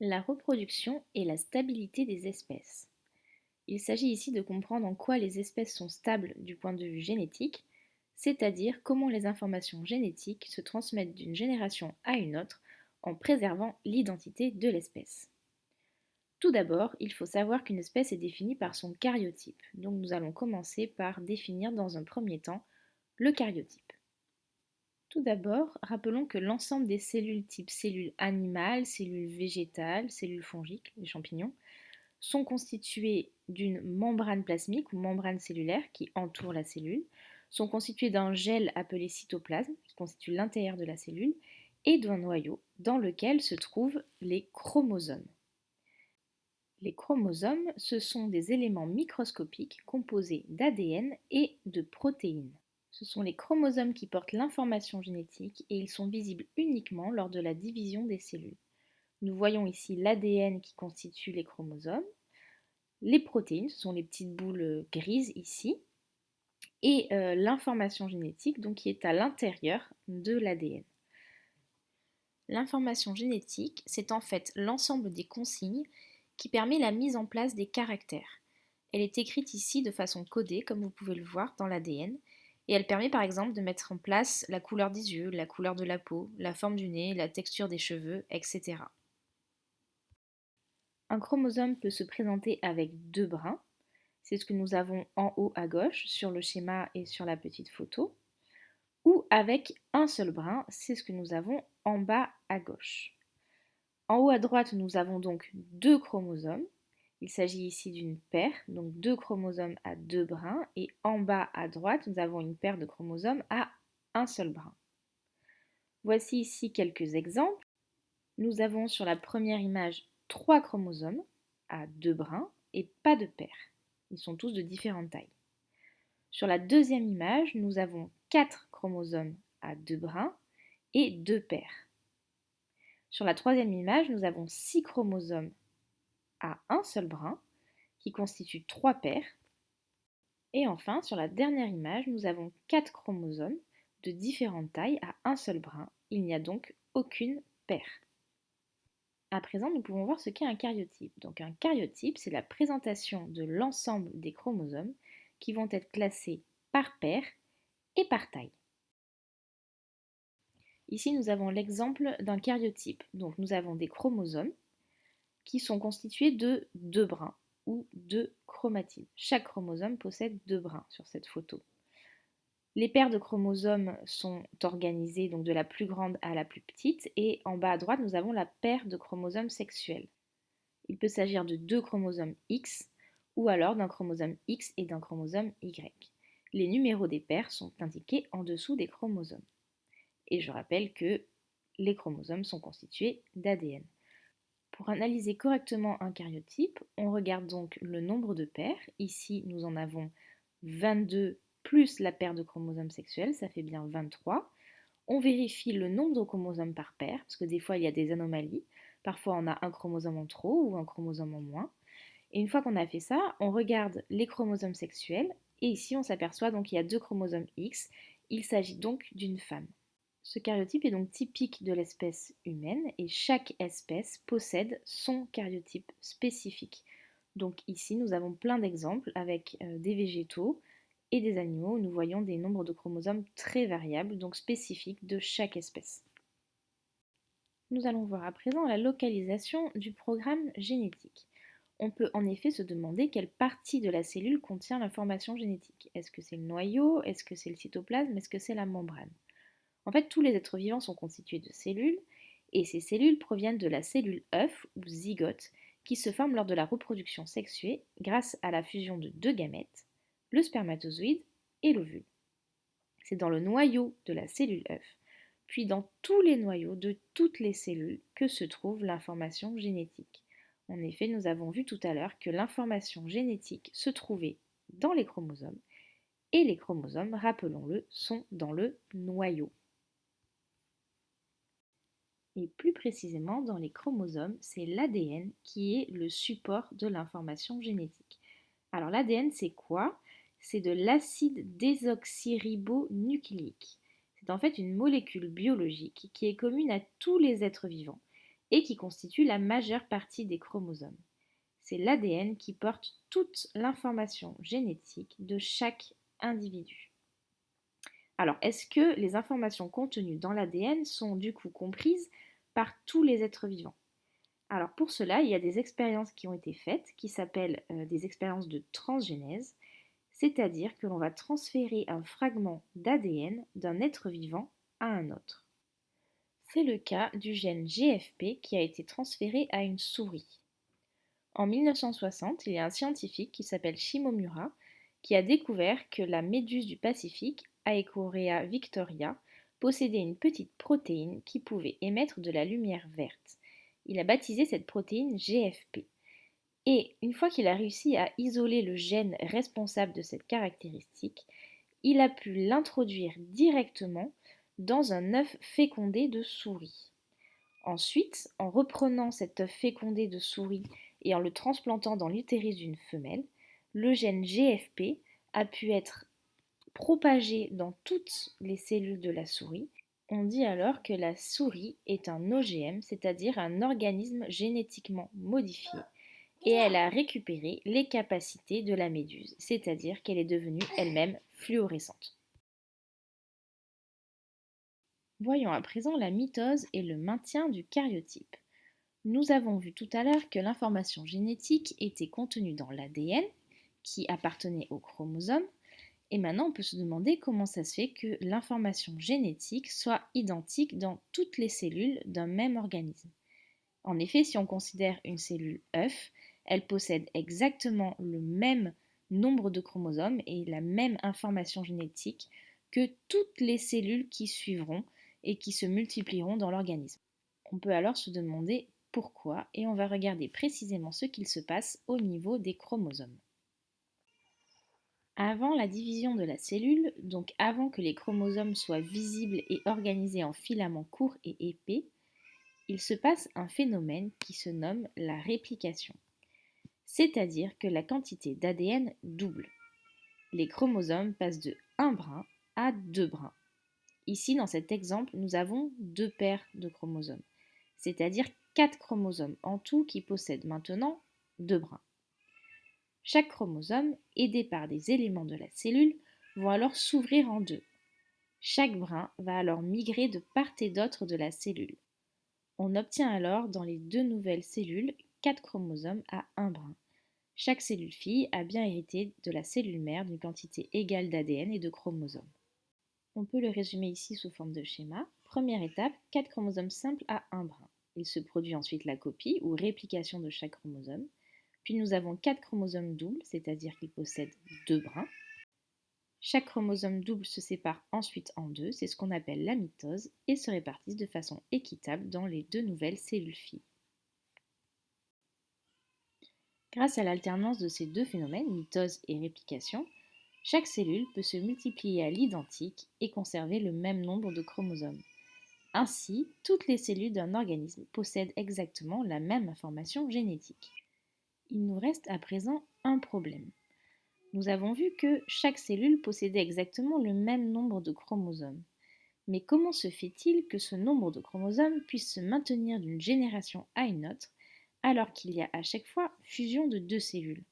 La reproduction et la stabilité des espèces. Il s'agit ici de comprendre en quoi les espèces sont stables du point de vue génétique, c'est-à-dire comment les informations génétiques se transmettent d'une génération à une autre en préservant l'identité de l'espèce. Tout d'abord, il faut savoir qu'une espèce est définie par son caryotype, donc nous allons commencer par définir dans un premier temps le caryotype. Tout d'abord, rappelons que l'ensemble des cellules type cellules animales, cellules végétales, cellules fongiques, les champignons, sont constituées d'une membrane plasmique ou membrane cellulaire qui entoure la cellule, sont constituées d'un gel appelé cytoplasme qui constitue l'intérieur de la cellule et d'un noyau dans lequel se trouvent les chromosomes. Les chromosomes, ce sont des éléments microscopiques composés d'ADN et de protéines. Ce sont les chromosomes qui portent l'information génétique et ils sont visibles uniquement lors de la division des cellules. Nous voyons ici l'ADN qui constitue les chromosomes, les protéines, ce sont les petites boules grises ici, et l'information génétique donc, qui est à l'intérieur de l'ADN. L'information génétique, c'est en fait l'ensemble des consignes qui permet la mise en place des caractères. Elle est écrite ici de façon codée, comme vous pouvez le voir dans l'ADN, et elle permet par exemple de mettre en place la couleur des yeux, la couleur de la peau, la forme du nez, la texture des cheveux, etc. Un chromosome peut se présenter avec deux brins. C'est ce que nous avons en haut à gauche sur le schéma et sur la petite photo. Ou avec un seul brin, c'est ce que nous avons en bas à gauche. En haut à droite, nous avons donc deux chromosomes. Il s'agit ici d'une paire, donc deux chromosomes à deux brins. Et en bas à droite, nous avons une paire de chromosomes à un seul brin. Voici ici quelques exemples. Nous avons sur la première image trois chromosomes à deux brins et pas de paire. Ils sont tous de différentes tailles. Sur la deuxième image, nous avons 4 chromosomes à deux brins et deux paires. Sur la troisième image, nous avons 6 chromosomes à un seul brin qui constituent 3 paires. Et enfin, sur la dernière image, nous avons 4 chromosomes de différentes tailles à un seul brin. Il n'y a donc aucune paire. À présent, nous pouvons voir ce qu'est un karyotype. Donc un karyotype, c'est la présentation de l'ensemble des chromosomes qui vont être classés par paire et par taille. Ici, nous avons l'exemple d'un karyotype. Donc nous avons des chromosomes qui sont constitués de deux brins ou deux chromatides. Chaque chromosome possède deux brins sur cette photo. Les paires de chromosomes sont organisées donc de la plus grande à la plus petite et en bas à droite, nous avons la paire de chromosomes sexuels. Il peut s'agir de deux chromosomes X ou alors d'un chromosome X et d'un chromosome Y. Les numéros des paires sont indiqués en dessous des chromosomes. Et je rappelle que les chromosomes sont constitués d'ADN. Pour analyser correctement un karyotype, on regarde donc le nombre de paires. Ici, nous en avons 22 plus la paire de chromosomes sexuels, ça fait bien 23. On vérifie le nombre de chromosomes par paire, parce que des fois il y a des anomalies. Parfois on a un chromosome en trop ou un chromosome en moins. Et une fois qu'on a fait ça, on regarde les chromosomes sexuels. Et ici on s'aperçoit donc qu'il y a deux chromosomes X. Il s'agit donc d'une femme. Ce karyotype est donc typique de l'espèce humaine et chaque espèce possède son karyotype spécifique. Donc ici, nous avons plein d'exemples avec des végétaux et des animaux où nous voyons des nombres de chromosomes très variables, donc spécifiques de chaque espèce. Nous allons voir à présent la localisation du programme génétique. On peut en effet se demander quelle partie de la cellule contient l'information génétique. Est-ce que c'est le noyau? Est-ce que c'est le cytoplasme? Est-ce que c'est la membrane? En fait, tous les êtres vivants sont constitués de cellules, et ces cellules proviennent de la cellule œuf ou zygote, qui se forme lors de la reproduction sexuée grâce à la fusion de deux gamètes, le spermatozoïde et l'ovule. C'est dans le noyau de la cellule œuf, puis dans tous les noyaux de toutes les cellules que se trouve l'information génétique. En effet, nous avons vu tout à l'heure que l'information génétique se trouvait dans les chromosomes, et les chromosomes, rappelons-le, sont dans le noyau. Et plus précisément, dans les chromosomes, c'est l'ADN qui est le support de l'information génétique. Alors l'ADN, c'est quoi? C'est de l'acide désoxyribonucléique. C'est en fait une molécule biologique qui est commune à tous les êtres vivants et qui constitue la majeure partie des chromosomes. C'est l'ADN qui porte toute l'information génétique de chaque individu. Alors, est-ce que les informations contenues dans l'ADN sont du coup comprises par tous les êtres vivants? Alors pour cela, il y a des expériences qui ont été faites qui s'appellent des expériences de transgénèse, c'est-à-dire que l'on va transférer un fragment d'ADN d'un être vivant à un autre. C'est le cas du gène GFP qui a été transféré à une souris. En 1960, il y a un scientifique qui s'appelle Shimomura qui a découvert que la méduse du Pacifique, Aequorea victoria, possédait une petite protéine qui pouvait émettre de la lumière verte. Il a baptisé cette protéine GFP. Et une fois qu'il a réussi à isoler le gène responsable de cette caractéristique, il a pu l'introduire directement dans un œuf fécondé de souris. Ensuite, en reprenant cet œuf fécondé de souris et en le transplantant dans l'utérus d'une femelle, le gène GFP a pu être propagé dans toutes les cellules de la souris. On dit alors que la souris est un OGM, c'est-à-dire un organisme génétiquement modifié, et elle a récupéré les capacités de la méduse, c'est-à-dire qu'elle est devenue elle-même fluorescente. Voyons à présent la mitose et le maintien du karyotype. Nous avons vu tout à l'heure que l'information génétique était contenue dans l'ADN, qui appartenait au chromosome, et maintenant on peut se demander comment ça se fait que l'information génétique soit identique dans toutes les cellules d'un même organisme. En effet, si on considère une cellule œuf, elle possède exactement le même nombre de chromosomes et la même information génétique que toutes les cellules qui suivront et qui se multiplieront dans l'organisme. On peut alors se demander pourquoi et on va regarder précisément ce qu'il se passe au niveau des chromosomes. Avant la division de la cellule, donc avant que les chromosomes soient visibles et organisés en filaments courts et épais, il se passe un phénomène qui se nomme la réplication, c'est-à-dire que la quantité d'ADN double. Les chromosomes passent de 1 brin à 2 brins. Ici, dans cet exemple, nous avons 2 paires de chromosomes, c'est-à-dire 4 chromosomes en tout qui possèdent maintenant 2 brins. Chaque chromosome, aidé par des éléments de la cellule, vont alors s'ouvrir en deux. Chaque brin va alors migrer de part et d'autre de la cellule. On obtient alors dans les deux nouvelles cellules 4 chromosomes à 1 brin. Chaque cellule fille a bien hérité de la cellule mère d'une quantité égale d'ADN et de chromosomes. On peut le résumer ici sous forme de schéma. Première étape, 4 chromosomes simples à 1 brin. Il se produit ensuite la copie ou réplication de chaque chromosome. Puis nous avons 4 chromosomes doubles, c'est-à-dire qu'ils possèdent 2 brins. Chaque chromosome double se sépare ensuite en deux, c'est ce qu'on appelle la mitose, et se répartissent de façon équitable dans les deux nouvelles cellules filles. Grâce à l'alternance de ces deux phénomènes, mitose et réplication, chaque cellule peut se multiplier à l'identique et conserver le même nombre de chromosomes. Ainsi, toutes les cellules d'un organisme possèdent exactement la même information génétique. Il nous reste à présent un problème. Nous avons vu que chaque cellule possédait exactement le même nombre de chromosomes. Mais comment se fait-il que ce nombre de chromosomes puisse se maintenir d'une génération à une autre alors qu'il y a à chaque fois fusion de deux cellules?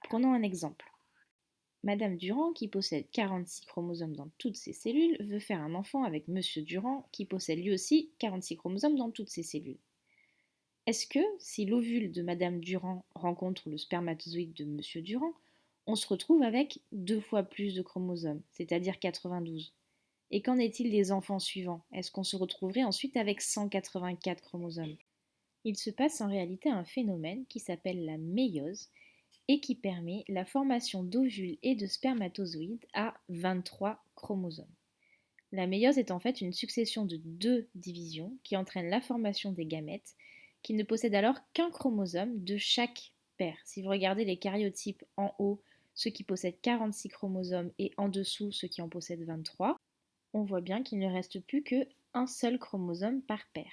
Prenons un exemple. Madame Durand, qui possède 46 chromosomes dans toutes ses cellules, veut faire un enfant avec Monsieur Durand, qui possède lui aussi 46 chromosomes dans toutes ses cellules. Est-ce que, si l'ovule de Madame Durand rencontre le spermatozoïde de Monsieur Durand, on se retrouve avec 2 fois plus de chromosomes, c'est-à-dire 92? Et qu'en est-il des enfants suivants? Est-ce qu'on se retrouverait ensuite avec 184 chromosomes? Il se passe en réalité un phénomène qui s'appelle la méiose et qui permet la formation d'ovules et de spermatozoïdes à 23 chromosomes. La méiose est en fait une succession de 2 divisions qui entraînent la formation des gamètes qui ne possèdent alors qu'un chromosome de chaque paire. Si vous regardez les karyotypes en haut, ceux qui possèdent 46 chromosomes et en dessous ceux qui en possèdent 23, on voit bien qu'il ne reste plus qu'un seul chromosome par paire.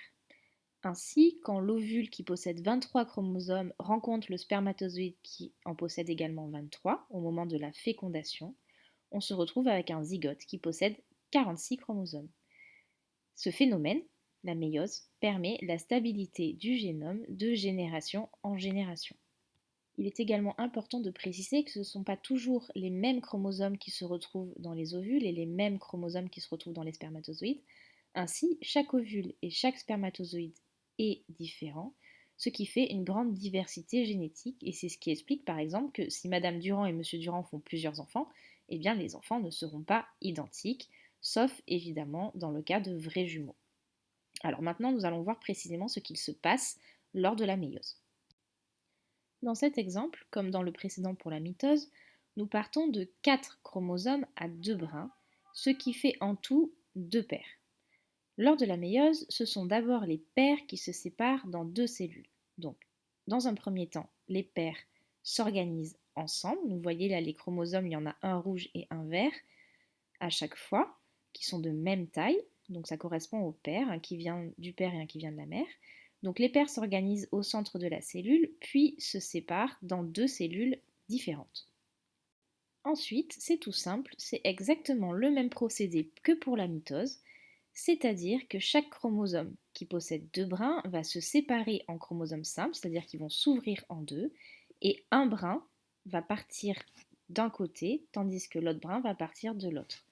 Ainsi, quand l'ovule qui possède 23 chromosomes rencontre le spermatozoïde qui en possède également 23 au moment de la fécondation, on se retrouve avec un zygote qui possède 46 chromosomes. Ce phénomène, La méiose permet la stabilité du génome de génération en génération. Il est également important de préciser que ce ne sont pas toujours les mêmes chromosomes qui se retrouvent dans les ovules et les mêmes chromosomes qui se retrouvent dans les spermatozoïdes. Ainsi, chaque ovule et chaque spermatozoïde est différent, ce qui fait une grande diversité génétique et c'est ce qui explique par exemple que si Madame Durand et Monsieur Durand font plusieurs enfants, eh bien les enfants ne seront pas identiques, sauf évidemment dans le cas de vrais jumeaux. Alors maintenant, nous allons voir précisément ce qu'il se passe lors de la méiose. Dans cet exemple, comme dans le précédent pour la mitose, nous partons de 4 chromosomes à 2 brins, ce qui fait en tout 2 paires. Lors de la méiose, ce sont d'abord les paires qui se séparent dans 2 cellules. Donc, dans un premier temps, les paires s'organisent ensemble. Vous voyez là les chromosomes, il y en a un rouge et un vert à chaque fois, qui sont de même taille. Donc ça correspond aux paires, un qui vient du père et un qui vient de la mère. Donc les paires s'organisent au centre de la cellule, puis se séparent dans 2 cellules différentes. Ensuite, c'est tout simple, c'est exactement le même procédé que pour la mitose, c'est-à-dire que chaque chromosome qui possède 2 brins va se séparer en chromosomes simples, c'est-à-dire qu'ils vont s'ouvrir en deux, et un brin va partir d'un côté, tandis que l'autre brin va partir de l'autre.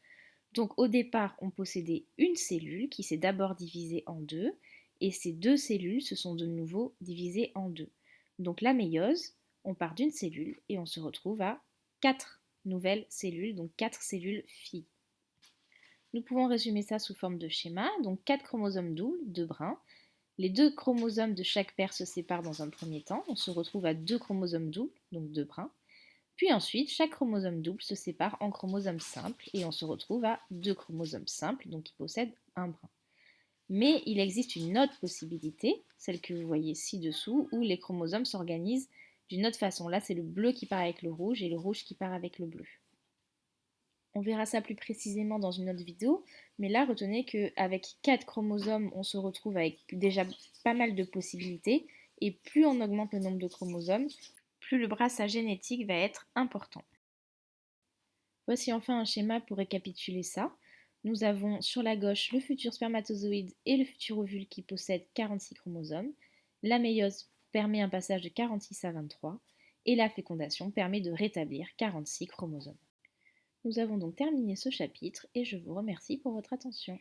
Donc au départ, on possédait une cellule qui s'est d'abord divisée en deux, et ces 2 cellules se sont de nouveau divisées en deux. Donc la méiose, on part d'une cellule et on se retrouve à 4 nouvelles cellules, donc 4 cellules filles. Nous pouvons résumer ça sous forme de schéma, donc 4 chromosomes doubles, 2 brins. Les 2 chromosomes de chaque paire se séparent dans un premier temps, on se retrouve à 2 chromosomes doubles, donc 2 brins. Puis ensuite, chaque chromosome double se sépare en chromosomes simples et on se retrouve à 2 chromosomes simples, donc qui possèdent un brin. Mais il existe une autre possibilité, celle que vous voyez ci-dessous, où les chromosomes s'organisent d'une autre façon. Là, c'est le bleu qui part avec le rouge et le rouge qui part avec le bleu. On verra ça plus précisément dans une autre vidéo, mais là, retenez qu'avec 4 chromosomes, on se retrouve avec déjà pas mal de possibilités, et plus on augmente le nombre de chromosomes, plus le brassage génétique va être important. Voici enfin un schéma pour récapituler ça. Nous avons sur la gauche le futur spermatozoïde et le futur ovule qui possèdent 46 chromosomes. La méiose permet un passage de 46 à 23 et la fécondation permet de rétablir 46 chromosomes. Nous avons donc terminé ce chapitre et je vous remercie pour votre attention.